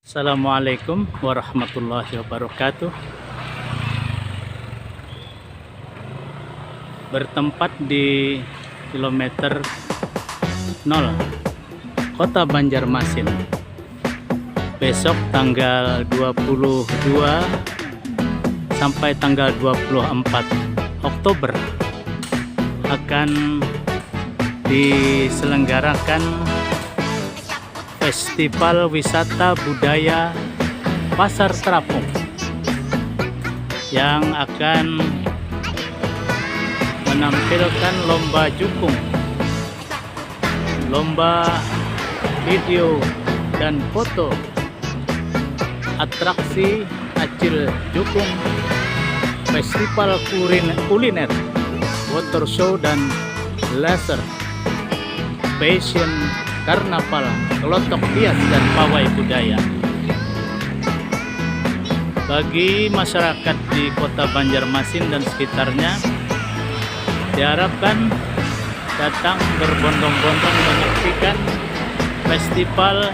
Assalamualaikum warahmatullahi wabarakatuh. Bertempat di kilometer 0 Kota Banjarmasin. Besok tanggal 22 sampai tanggal 24 Oktober akan diselenggarakan Festival Wisata Budaya Pasar Terapung yang akan menampilkan lomba jukung, lomba video dan foto, atraksi acil jukung, festival kuliner, water show dan laser, fashion, karnaval, kelotok hias dan pawai budaya. Bagi masyarakat di Kota Banjarmasin dan sekitarnya, diharapkan datang berbondong-bondong menyaksikan Festival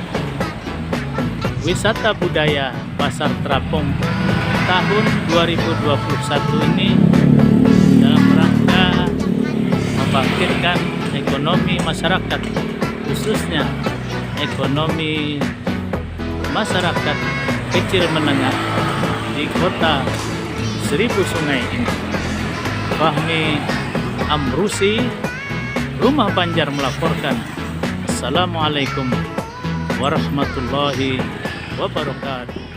Wisata Budaya Pasar Terapung tahun 2021 ini dalam rangka membangkitkan ekonomi masyarakat, khususnya ekonomi masyarakat kecil menengah di kota Seribu Sungai ini. Fahmi Amrusi, Rumah Banjar melaporkan. Assalamualaikum warahmatullahi wabarakatuh.